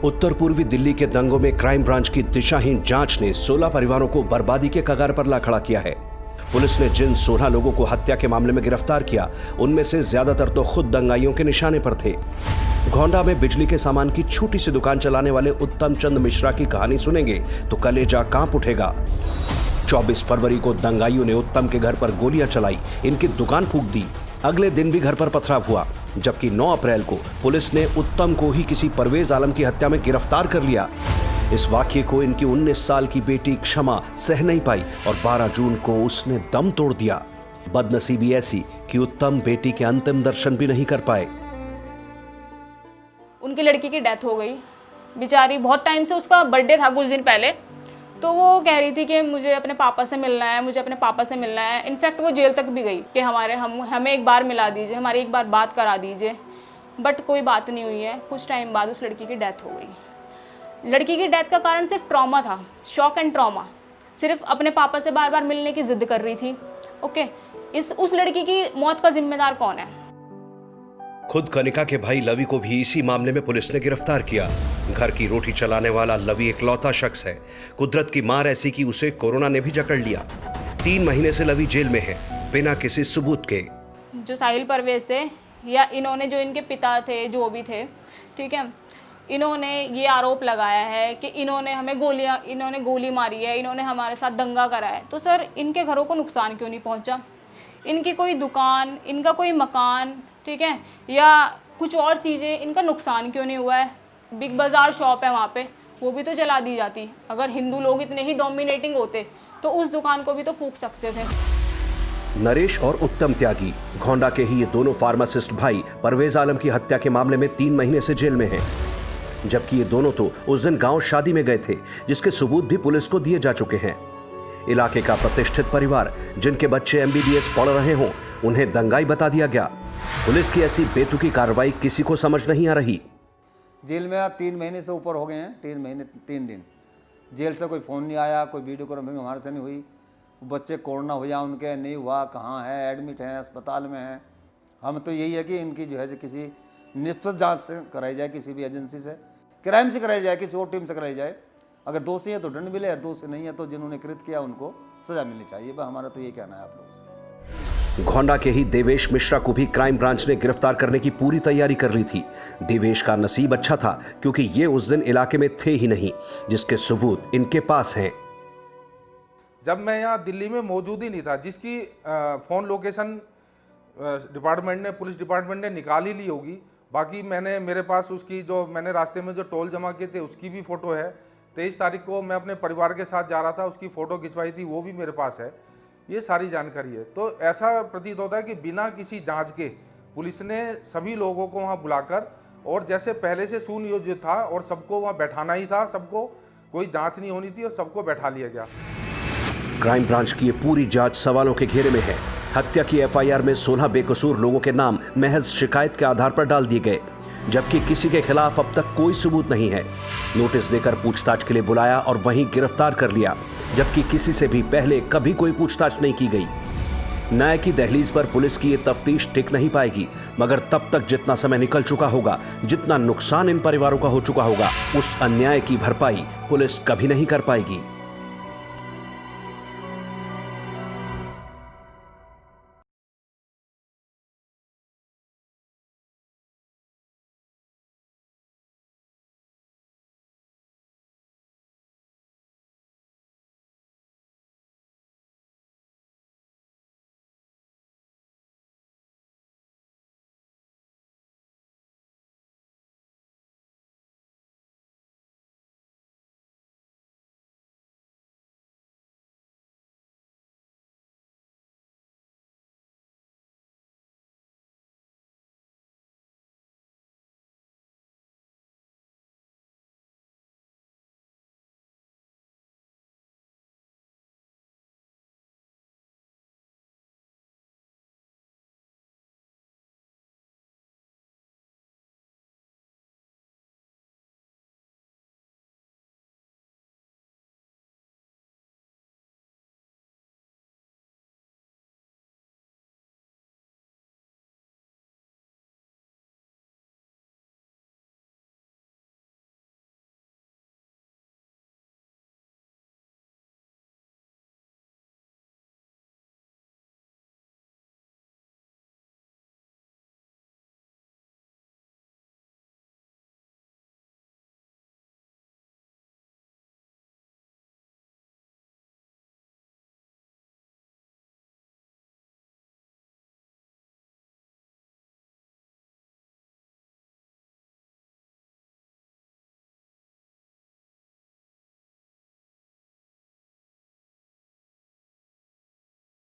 उत्तर पूर्वी दिल्ली के दंगों में क्राइम ब्रांच की दिशाहीन जांच ने 16 परिवारों को बर्बादी के कगार पर ला खड़ा किया है। पुलिस ने जिन 16 लोगों को हत्या के मामले में गिरफ्तार किया, उनमें से ज्यादातर तो खुद दंगाइयों के निशाने पर थे। गोंडा में बिजली के सामान की छोटी सी दुकान चलाने वाले उत्तम चंद मिश्रा की कहानी सुनेंगे तो कलेजा कांप उठेगा। 24 फरवरी को दंगाइयों ने उत्तम के घर पर गोलियां चलाई, इनकी दुकान फूंक दी। अगले दिन भी घर पर पथराव हुआ, जबकि 9 अप्रैल को पुलिस ने उत्तम को ही किसी परवेज आलम की हत्या में गिरफ्तार कर लिया। इस वाक्य को इनकी 19 साल की बेटी क्षमा सह नहीं पाई और 12 जून को उसने दम तोड़ दिया। बदनसीबी ऐसी कि उत्तम बेटी के अंतिम दर्शन भी नहीं कर पाए। उनकी लड़की की डेथ हो गई बेचारी, बहुत टाइम से उसका बर्थडे था कुछ दिन पहले, तो वो कह रही थी कि मुझे अपने पापा से मिलना है, मुझे अपने पापा से मिलना है। इनफैक्ट वो जेल तक भी गई कि हमें एक बार मिला दीजिए, हमारी एक बार बात करा दीजिए, बट कोई बात नहीं हुई है। कुछ टाइम बाद उस लड़की की डेथ हो गई। लड़की की डेथ का कारण सिर्फ ट्रॉमा था, शॉक एंड ट्रॉमा। सिर्फ अपने पापा से बार बार मिलने की जिद कर रही थी। ओके, उस लड़की की मौत का जिम्मेदार कौन है? खुद कनिका के भाई लवी को भी इसी मामले में पुलिस ने गिरफ्तार किया। घर की रोटी चलाने वाला लवी इकलौता शख्स है। कुदरत की मार ऐसी कि उसे कोरोना ने भी जकड़ लिया। 3 महीने से लवी जेल में है, बिना किसी सबूत के। जो साहिल परवेज थे या इन्होंने, जो इनके पिता थे, जो भी थे, ठीक है, इन्होंने ये आरोप लगाया है कि इन्होंने गोली मारी है, इन्होंने हमारे साथ दंगा करा है। तो सर, इनके घरों को नुकसान क्यों नहीं पहुंचा? इनकी कोई दुकान, इनका कोई मकान, ठीक है, या कुछ और चीज़ें, इनका नुकसान क्यों नहीं हुआ है? बिग बाज़ार शॉप है वहाँ पे, वो भी तो जला दी जाती। अगर हिंदू लोग इतने ही डोमिनेटिंग होते तो उस दुकान को भी तो फूंक सकते थे। नरेश और उत्तम त्यागी, गोंडा के ही ये दोनों फार्मासिस्ट भाई परवेज आलम की हत्या के मामले में 3 महीने से जेल में हैं। जबकि ये दोनों तो उस दिन गांव शादी में गए थे, जिसके सबूत भी पुलिस को दिए जा चुके हैं। इलाके का प्रतिष्ठित परिवार, जिनके बच्चे MBBS पढ़ रहे हों, उन्हें दंगाई बता दिया गया। पुलिस की ऐसी बेतुकी कार्रवाई किसी को समझ नहीं आ रही। जेल में 3 महीने से ऊपर हो गए हैं, 3 महीने 3 दिन जेल से कोई फ़ोन नहीं आया, कोई वीडियो कॉन्फ्रेंसिंग हमारे से नहीं हुई। बच्चे कोरोना हुआ, उनके नहीं हुआ, कहाँ है, एडमिट हैं, अस्पताल में हैं। हम तो यही है कि इनकी जो है किसी निष्पक्ष जांच से कराई जाए, किसी भी एजेंसी से, क्राइम से कराई जाए, किसी और टीम से कराई जाए। अगर दोषी है तो दंड मिले, दोषी नहीं है तो जिन्होंने कृत किया उनको सजा मिलनी चाहिए। बस हमारा तो ये कहना है आप लोगों से। गोंडा के ही देवेश मिश्रा को भी क्राइम ब्रांच ने गिरफ्तार करने की पूरी तैयारी कर ली थी। देवेश का नसीब अच्छा था क्योंकि ये उस दिन इलाके में थे ही नहीं, जिसके सबूत इनके पास हैं। जब मैं यहाँ दिल्ली में मौजूद ही नहीं था, जिसकी फ़ोन लोकेशन डिपार्टमेंट ने, पुलिस डिपार्टमेंट ने निकाल ही ली होगी। बाकी मेरे पास उसकी जो मैंने रास्ते में जो टोल जमा किए थे उसकी भी फ़ोटो है। 23 तारीख को मैं अपने परिवार के साथ जा रहा था, उसकी फ़ोटो खिंचवाई थी, वो भी मेरे पास है। ये सारी जानकारी है। तो ऐसा प्रतीत होता है कि बिना किसी जांच के पुलिस ने सभी लोगों को वहाँ बुलाकर, और जैसे पहले से सुनियोजित था और सबको वहाँ बैठाना ही था, सबको, कोई जांच नहीं होनी थी और सबको बैठा लिया गया। क्राइम ब्रांच की ये पूरी जांच सवालों के घेरे में है। हत्या की FIR में 16 बेकसूर लोगों के नाम महज शिकायत के आधार पर डाल दिए गए, जबकि किसी के खिलाफ अब तक कोई सबूत नहीं है। नोटिस देकर पूछताछ के लिए बुलाया और वहीं गिरफ्तार कर लिया, जबकि किसी से भी पहले कभी कोई पूछताछ नहीं की गई। न्याय की दहलीज पर पुलिस की ये तफ्तीश टिक नहीं पाएगी, मगर तब तक जितना समय निकल चुका होगा, जितना नुकसान इन परिवारों का हो चुका होगा, उस अन्याय की भरपाई पुलिस कभी नहीं कर पाएगी।